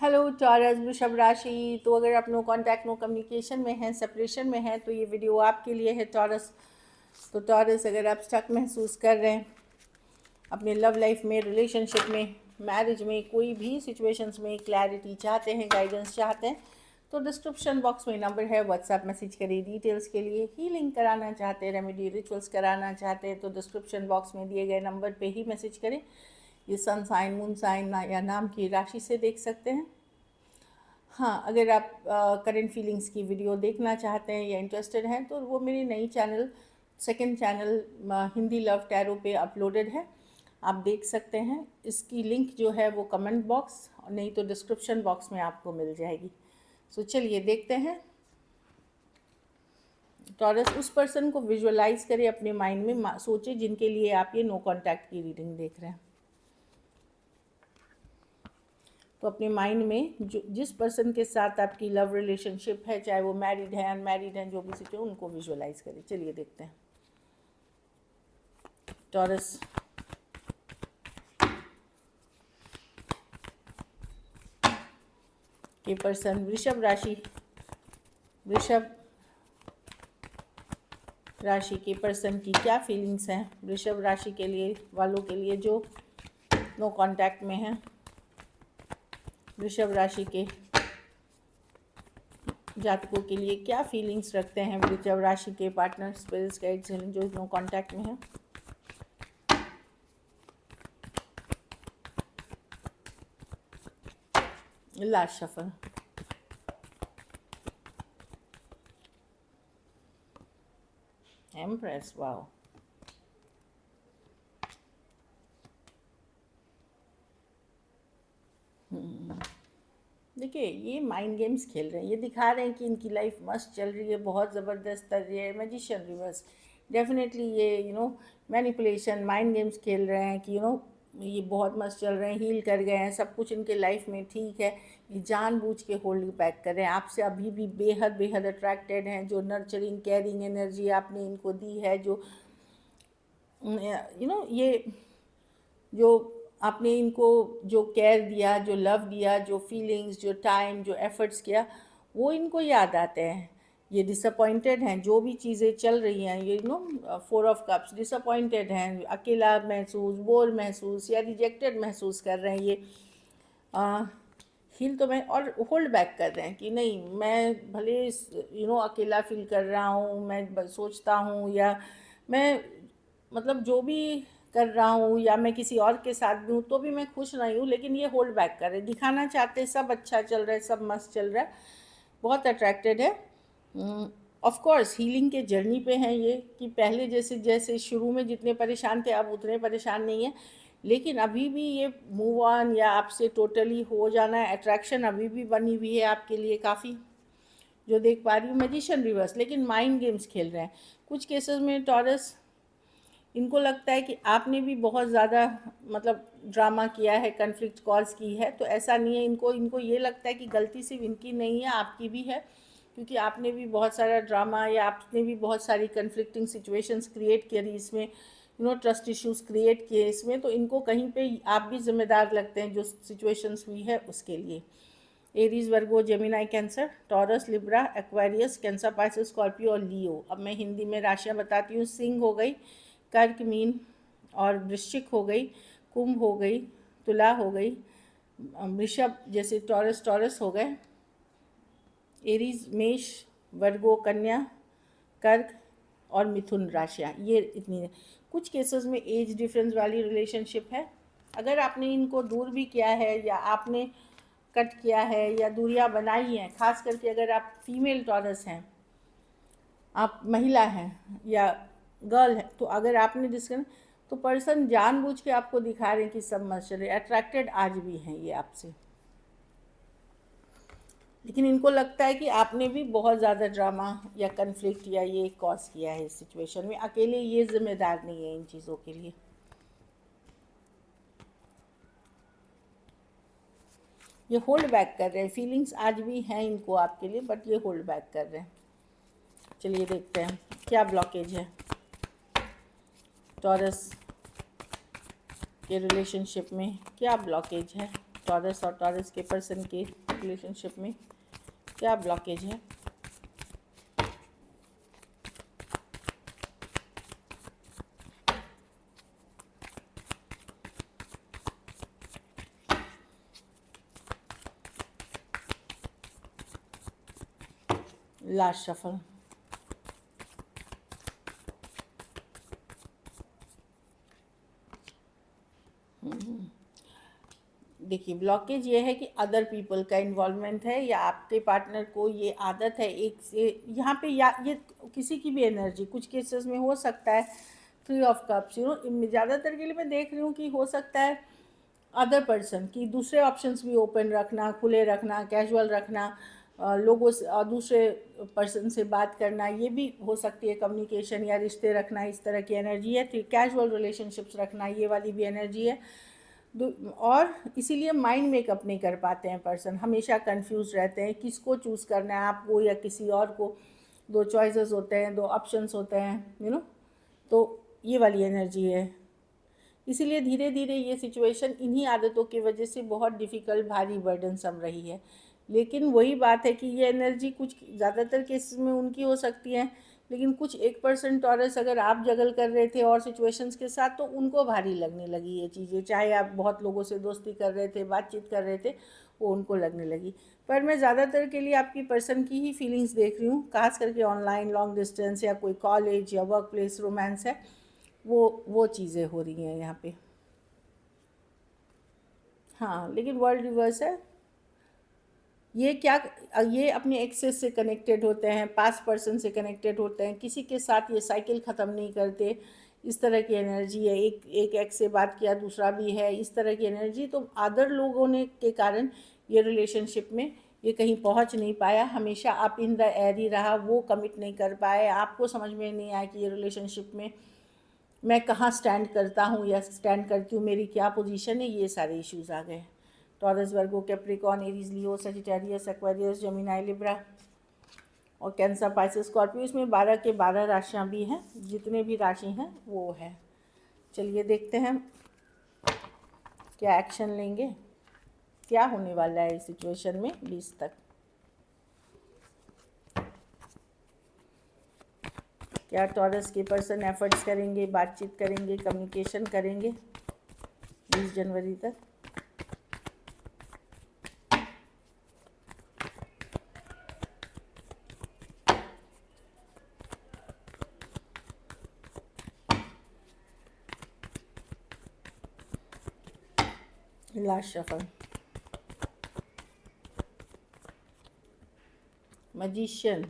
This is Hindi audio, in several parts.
हेलो टॉरस वृषभ राशि। तो अगर आप नो कांटेक्ट नो कम्युनिकेशन में हैं, सेपरेशन में हैं, तो ये वीडियो आपके लिए है टॉरस। तो टॉरस, अगर आप स्टक महसूस कर रहे हैं अपने लव लाइफ में, रिलेशनशिप में, मैरिज में, कोई भी सिचुएशंस में क्लैरिटी चाहते हैं, गाइडेंस चाहते हैं, तो डिस्क्रिप्शन बॉक्स में नंबर है, व्हाट्सएप मैसेज करिए डिटेल्स के लिए। हीलिंग कराना चाहते हैं, रेमेडी रिचुअल्स कराना चाहते हैं, तो डिस्क्रिप्शन बॉक्स में दिए गए नंबर पे ही मैसेज करें। ये सन साइन, मून साइन या नाम की राशि से देख सकते हैं। हाँ, अगर आप करंट फीलिंग्स की वीडियो देखना चाहते हैं या इंटरेस्टेड हैं, तो वो मेरी नई channel, second channel Hindi love tarot पे अपलोडेड है, आप देख सकते हैं। इसकी लिंक जो है वो कमेंट बॉक्स, नहीं तो डिस्क्रिप्शन बॉक्स में आपको मिल जाएगी। सो चलिए देखते हैं। टॉरस, उस पर्सन को विजुअलाइज करें अपने माइंड में, सोचे जिनके लिए आप ये नो कॉन्टैक्ट की रीडिंग देख रहे हैं। तो अपने माइंड में जिस पर्सन के साथ आपकी लव रिलेशनशिप है, चाहे वो मैरिड है, अनमैरिड हैं, जो भी सिचुएशन, उनको विजुअलाइज करें। चलिए देखते हैं। टॉरस, के पर्सन वृषभ राशि, वृषभ राशि के पर्सन की क्या फीलिंग्स हैं वृषभ राशि के लिए, वालों के लिए जो नो कांटेक्ट में हैं। वृषभ राशि के जातकों के लिए क्या फीलिंग्स रखते हैं वृषभ राशि के पार्टनर, स्पिरिट्स, गाइड्स, जो नो कांटेक्ट में हैं। Last shuffle. Empress, wow. देखिए, ये माइंड गेम्स खेल रहे हैं, ये दिखा रहे हैं कि इनकी लाइफ मस्त चल रही है, बहुत ज़बरदस्त चल रही है। मैजिशियन रिवर्स, डेफिनेटली ये मैनिपुलेशन, माइंड गेम्स खेल रहे हैं कि ये बहुत मस्त चल रहे हैं, हील कर गए हैं, सब कुछ इनके लाइफ में ठीक है। ये जानबूझ के होल्ड बैक कर रहे हैं, आपसे अभी भी बेहद बेहद अट्रैक्टेड हैं। जो नर्चरिंग, केयरिंग एनर्जी आपने इनको दी है, जो ये जो आपने इनको जो केयर दिया, जो लव दिया, जो फीलिंग्स, जो टाइम, जो एफर्ट्स किया, वो इनको याद आते हैं। ये डिसअपॉइंटेड हैं, जो भी चीज़ें चल रही हैं, ये फोर ऑफ कप्स, डिसअपॉइंटेड हैं, अकेला महसूस, बोर महसूस या रिजेक्टेड महसूस कर रहे हैं। ये हील तो मैं और होल्ड बैक कर रहे हैं कि नहीं, मैं भले अकेला फील कर रहा हूँ, मैं सोचता हूँ, या मैं मतलब जो भी कर रहा हूँ, या मैं किसी और के साथ भी हूँ तो भी मैं खुश नहीं हूँ, लेकिन ये होल्ड बैक कर रहे, दिखाना चाहते हैं सब अच्छा चल रहा है, सब मस्त चल रहा है, बहुत अट्रैक्टेड है। ऑफ कोर्स हीलिंग के जर्नी पे हैं ये, कि पहले जैसे शुरू में जितने परेशान थे अब उतने परेशान नहीं है, लेकिन अभी भी ये मूव ऑन या आपसे टोटली हो जाना है, अट्रैक्शन अभी भी बनी हुई है आपके लिए काफ़ी, जो देख पा रही हूँ। मैजिशियन रिवर्स, लेकिन माइंड गेम्स खेल रहे हैं कुछ केसेस में टॉरस। इनको लगता है कि आपने भी बहुत ज़्यादा मतलब ड्रामा किया है, कन्फ्लिक्ट कॉज की है, तो ऐसा नहीं है। इनको ये लगता है कि गलती सिर्फ इनकी नहीं है, आपकी भी है, क्योंकि आपने भी बहुत सारा ड्रामा या आपने भी बहुत सारी कन्फ्लिक्टिंग सिचुएशंस क्रिएट करी इसमें, ट्रस्ट इश्यूज क्रिएट किए इसमें, तो इनको कहीं पे आप भी जिम्मेदार लगते हैं जो सिचुएशंस हुई है उसके लिए। Aries, Virgo, Gemini, Cancer, Taurus, Libra, Aquarius, Cancer, Pisces, Scorpio और लियो। अब मैं हिंदी में राशियाँ बताती हूँ। सिंह हो गई, कर्क, मीन और वृश्चिक हो गई, कुंभ हो गई, तुला हो गई, वृषभ जैसे टॉरस हो गए, एरीज, मेष, वर्गो, कन्या, कर्क और मिथुन राशियाँ, ये इतनी है। कुछ केसेस में एज डिफरेंस वाली रिलेशनशिप है। अगर आपने इनको दूर भी किया है या आपने कट किया है या दूरियां बनाई हैं, खास करके अगर आप फीमेल टॉरस हैं, आप महिला हैं या गर्ल है, तो अगर आपने डिस्कन, तो पर्सन जानबूझ के आपको दिखा रहे हैं कि सब मस्त चल रहे, अट्रैक्टेड आज भी हैं ये आपसे, लेकिन इनको लगता है कि आपने भी बहुत ज़्यादा ड्रामा या कन्फ्लिक्ट या ये कॉज किया है इस सिचुएशन में, अकेले ये जिम्मेदार नहीं है इन चीज़ों के लिए। ये होल्ड बैक कर रहे हैं, फीलिंग्स आज भी हैं इनको आपके लिए, बट ये होल्ड बैक कर रहे हैं। चलिए देखते हैं क्या ब्लॉकेज है टॉरस के रिलेशनशिप में, क्या ब्लॉकेज है टॉरस और टॉरस के पर्सन के रिलेशनशिप में क्या ब्लॉकेज है। Last shuffle. देखिए ब्लॉकेज ये है कि अदर पीपल का इन्वॉल्वमेंट है या आपके पार्टनर को ये आदत है एक से यहाँ पे, या ये किसी की भी एनर्जी कुछ केसेस में हो सकता है। 3 ऑफ कप्स, ज़्यादातर के लिए मैं देख रही हूँ कि हो सकता है अदर पर्सन की दूसरे ऑप्शंस भी ओपन रखना, खुले रखना, कैजुअल रखना, लोगों से दूसरे पर्सन से बात करना, ये भी हो सकती है कम्युनिकेशन या रिश्ते रखना, इस तरह की एनर्जी है। फिर कैजुअल रिलेशनशिप्स रखना, ये वाली भी एनर्जी है। और इसीलिए माइंड मेकअप नहीं कर पाते हैं पर्सन, हमेशा कंफ्यूज रहते हैं किसको चूज़ करना है, आपको या किसी और को। 2 चॉइसेस होते हैं, 2 ऑप्शंस होते हैं, तो ये वाली एनर्जी है। इसीलिए धीरे धीरे ये सिचुएशन इन्हीं आदतों की वजह से बहुत डिफ़िकल्ट, भारी, बर्डनसम रही है। लेकिन वही बात है कि ये एनर्जी कुछ ज़्यादातर केसेस में उनकी हो सकती है, लेकिन कुछ 1% टॉरस अगर आप जगल कर रहे थे और सिचुएशंस के साथ, तो उनको भारी लगने लगी ये चीज़ें। चाहे आप बहुत लोगों से दोस्ती कर रहे थे, बातचीत कर रहे थे, वो उनको लगने लगी। पर मैं ज़्यादातर के लिए आपकी पर्सन की ही फीलिंग्स देख रही हूँ, खास करके ऑनलाइन लॉन्ग डिस्टेंस या कोई कॉलेज या वर्क प्लेस रोमांस है, वो चीज़ें हो रही हैं यहाँ पे। हाँ, लेकिन वर्ल्ड रिवर्स है। ये अपने एक्सेस से कनेक्टेड होते हैं, पास्ट पर्सन से कनेक्टेड होते हैं, किसी के साथ ये साइकिल ख़त्म नहीं करते। इस तरह की एनर्जी है। एक एक्स से बात किया, दूसरा भी है, इस तरह की एनर्जी। तो अदर लोगों ने के कारण ये रिलेशनशिप में ये कहीं पहुंच नहीं पाया, हमेशा अप इन द एयर ही रहा, वो कमिट नहीं कर पाए। आपको समझ में नहीं आया कि ये रिलेशनशिप में मैं कहाँ स्टैंड करता हूँ या स्टैंड करती हूँ, मेरी क्या पोजीशन है, ये सारे इश्यूज आ गए। टॉरस, वर्गो, कैप्रिकॉर्न, एरीज, लियो, सजिटेरियस, एक्वेरियस, जेमिनी, लिब्रा और कैंसर, पाइसेस, स्कॉर्पियो। इसमें 12 के 12 राशियाँ भी हैं, जितने भी राशि हैं वो है। चलिए देखते हैं क्या एक्शन लेंगे, क्या होने वाला है इस सिचुएशन में 20 तक। क्या टॉरस के पर्सन एफर्ट्स करेंगे, बातचीत करेंगे, कम्युनिकेशन करेंगे 20 जनवरी तक। Last shuffle. मैजिशियन।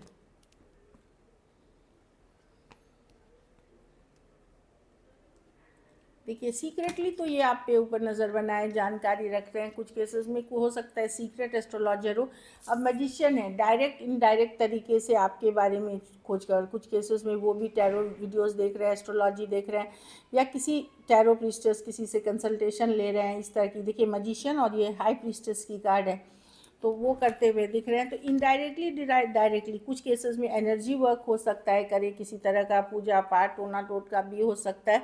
देखिए सीक्रेटली तो ये आप पे ऊपर नज़र बनाए, जानकारी रख रहे हैं। कुछ केसेस में हो सकता है सीक्रेट एस्ट्रोलॉजर हो। अब मैजिशियन है, डायरेक्ट इनडायरेक्ट तरीके से आपके बारे में खोज कर, कुछ केसेस में वो भी टैरो वीडियोस देख रहे हैं, एस्ट्रोलॉजी देख रहे हैं, या किसी टैरो प्रीस्टेस किसी से कंसल्टेशन ले रहे हैं, इस तरह की। देखिए मैजिशियन और ये हाई प्रीस्टेस की कार्ड है, तो वो करते हुए दिख रहे हैं। तो इनडायरेक्टली डायरेक्टली कुछ केसेस में एनर्जी वर्क हो सकता है, करे किसी तरह का पूजा पाठ, टोना टोटका भी हो सकता है,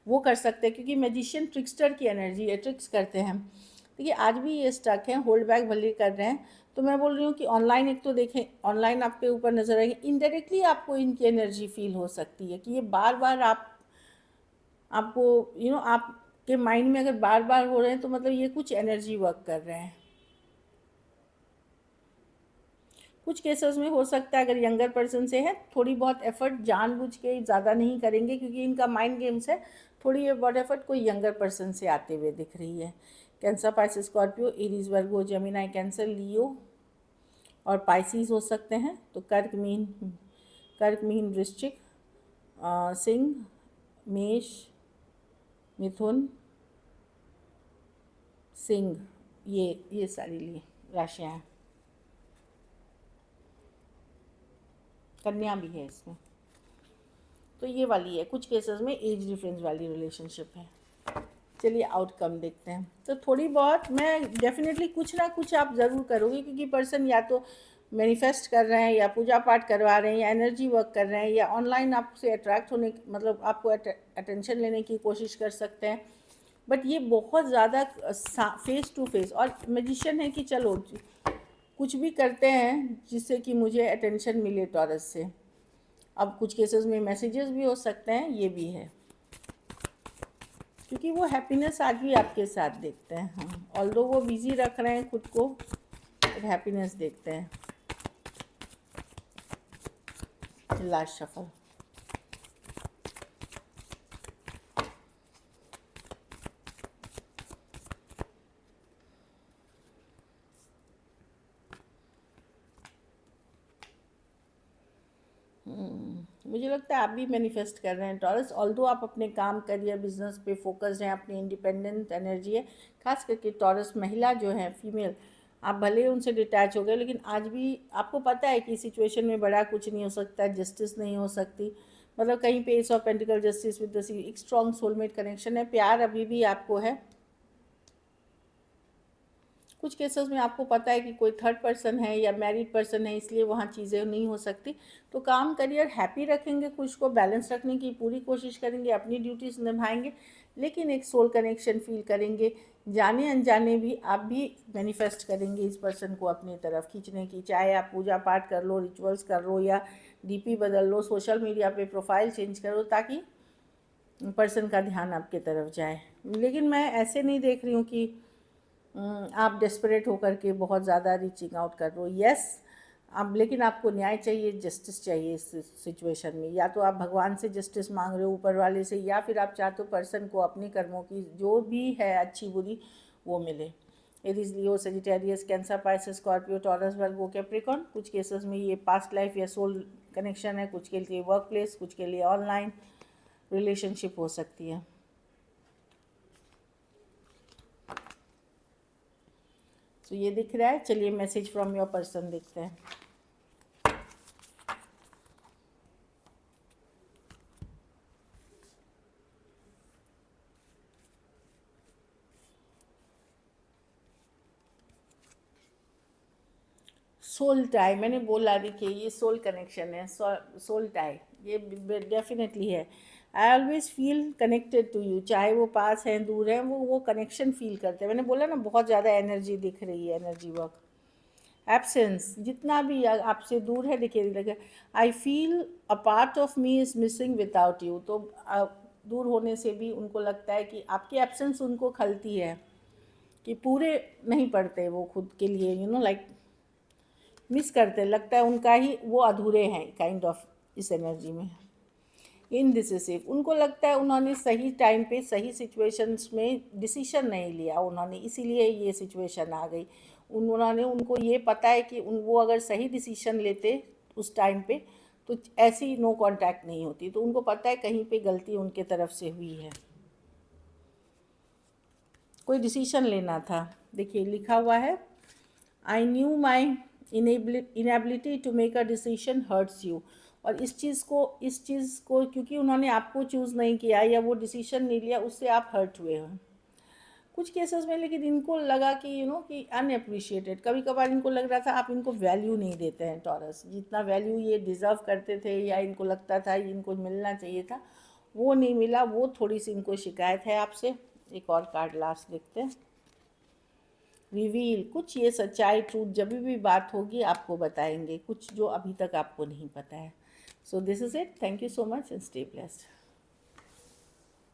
वो कर सकते हैं, क्योंकि मैजिशियन ट्रिक्स्टर की एनर्जी है, ट्रिक्स करते हैं। देखिए आज भी ये स्टक हैं, होल्ड बैक भले कर रहे हैं। तो मैं बोल रही हूँ कि ऑनलाइन एक तो देखें, ऑनलाइन आपके ऊपर नजर आएंगे, इनडायरेक्टली आपको इनकी एनर्जी फील हो सकती है कि ये बार बार आपको आपके माइंड में अगर बार बार हो रहे हैं, तो मतलब ये कुछ एनर्जी वर्क कर रहे हैं। कुछ केसेस में हो सकता है अगर यंगर पर्सन से है, थोड़ी बहुत एफर्ट जानबूझ के ज़्यादा नहीं करेंगे, क्योंकि इनका माइंड गेम्स है। थोड़ी बहुत एफर्ट कोई यंगर पर्सन से आते हुए दिख रही है। कैंसर, पाइसेस, स्कॉर्पियो, एरीज, वर्गो, जेमिनी, कैंसर, लियो और पाइसिस हो सकते हैं। तो कर्क, मीन, वृश्चिक, सिंह, मेष, मिथुन, सिंह, ये सारी लिए राशियाँ हैं। कन्या भी है इसमें। तो ये वाली है, कुछ केसेस में एज डिफरेंस वाली रिलेशनशिप है। चलिए आउटकम देखते हैं। तो थोड़ी बहुत मैं डेफिनेटली कुछ ना कुछ आप ज़रूर करोगे, क्योंकि पर्सन या तो मैनिफेस्ट कर रहे हैं, या पूजा पाठ करवा रहे हैं, या एनर्जी वर्क कर रहे हैं, या ऑनलाइन आपसे अट्रैक्ट होने, मतलब आपको अटेंशन लेने की कोशिश कर सकते हैं। बट ये बहुत ज़्यादा फेस टू फेस, और मैजिशियन है कि चलो कुछ भी करते हैं जिससे कि मुझे अटेंशन मिले टॉरस से। अब कुछ केसेस में मैसेजेस भी हो सकते हैं, ये भी है, क्योंकि वो हैप्पीनेस आज भी आपके साथ देखते हैं। हाँ, ऑल्दो वो बिजी रख रहे हैं खुद को, बट हैप्पीनेस देखते हैं। Last shuffle. मुझे लगता है आप भी मैनिफेस्ट कर रहे हैं टॉरस, ऑल्दो आप अपने काम, करियर, बिजनेस पे फोकस्ड हैं, अपनी इंडिपेंडेंट एनर्जी है। खास करके टॉरस महिला जो है, फीमेल, आप भले उनसे डिटैच हो गए, लेकिन आज भी आपको पता है कि सिचुएशन में बड़ा कुछ नहीं हो सकता, जस्टिस नहीं हो सकती। मतलब कहीं पे ace of pentacle, justice with the sea, एक स्ट्रॉन्ग सोलमेट कनेक्शन है, प्यार अभी भी आपको है। कुछ केसेस में आपको पता है कि कोई थर्ड पर्सन है या मैरिड पर्सन है, इसलिए वहाँ चीज़ें नहीं हो सकती। तो काम, करियर हैप्पी रखेंगे, कुछ को बैलेंस रखने की पूरी कोशिश करेंगे, अपनी ड्यूटीज निभाएंगे, लेकिन एक सोल कनेक्शन फील करेंगे। जाने अनजाने भी आप भी मैनिफेस्ट करेंगे इस पर्सन को अपनी तरफ खींचने की, चाहे आप पूजा पाठ कर लो, रिचुअल्स कर लो, या डीपी बदल लो, सोशल मीडिया पे प्रोफाइल चेंज करो, ताकि पर्सन का ध्यान आपके तरफ जाए। लेकिन मैं ऐसे नहीं देख रही हूँ कि आप डेस्परेट होकर के बहुत ज़्यादा रीचिंग आउट कर रहे हो। यस, अब लेकिन आपको न्याय चाहिए, जस्टिस चाहिए इस सिचुएशन में। या तो आप भगवान से जस्टिस मांग रहे हो, ऊपर वाले से, या फिर आप चाहते हो पर्सन को अपने कर्मों की जो भी है अच्छी बुरी वो मिले। Aries, Leo, Sagittarius, Cancer, Pisces, Scorpio, Taurus, Virgo, Capricorn. कुछ केसेस में ये पास्ट लाइफ या सोल कनेक्शन है, कुछ के लिए वर्क प्लेस, कुछ के लिए ऑनलाइन रिलेशनशिप हो सकती है। तो ये दिख रहा है। चलिए मैसेज फ्रॉम योर पर्सन देखते हैं। सोल टाई, मैंने बोला, देखिए ये सोल कनेक्शन है, सोल टाई, ये डेफिनेटली है। I always feel connected to you, चाहे वो पास हैं दूर हैं, वो कनेक्शन फील करते हैं। मैंने बोला ना, बहुत ज़्यादा एनर्जी दिख रही है, एनर्जी वर्क। एब्सेंस, जितना भी आपसे दूर है, देखिए लगे, I feel a part of me is missing without you. तो दूर होने से भी उनको लगता है कि आपकी एब्सेंस उनको खलती है, कि पूरे नहीं पड़ते वो खुद के लिए, यू नो, लाइक मिस करते, लगता है उनका ही वो अधूरे हैं काइंड ऑफ इस एनर्जी में। इनडिसिसिव, उनको लगता है उन्होंने सही टाइम पे सही सिचुएशंस में डिसीजन नहीं लिया उन्होंने, इसीलिए ये सिचुएशन आ गई। उन्होंने, उनको ये पता है कि वो अगर सही डिसीजन लेते उस टाइम पे तो ऐसी नो कांटेक्ट नहीं होती। तो उनको पता है कहीं पे गलती उनके तरफ से हुई है, कोई डिसीजन लेना था। देखिए लिखा हुआ है, I knew my inability to make a decision hurts you. और इस चीज़ को क्योंकि उन्होंने आपको चूज़ नहीं किया या वो डिसीजन नहीं लिया, उससे आप हर्ट हुए हैं कुछ केसेस में। लेकिन इनको लगा कि कि अनएप्रिशिएटेड, कभी कभार इनको लग रहा था आप इनको वैल्यू नहीं देते हैं टॉरस, जितना वैल्यू ये डिज़र्व करते थे या इनको लगता था इनको मिलना चाहिए था, वो नहीं मिला। वो थोड़ी सी इनको शिकायत है आपसे। एक और कार्ड लास्ट देखते हैं। रिवील, कुछ ये सच्चाई, ट्रूथ, जब भी बात होगी आपको बताएंगे, कुछ जो अभी तक आपको नहीं पता है। So this is it, thank you so much and stay blessed.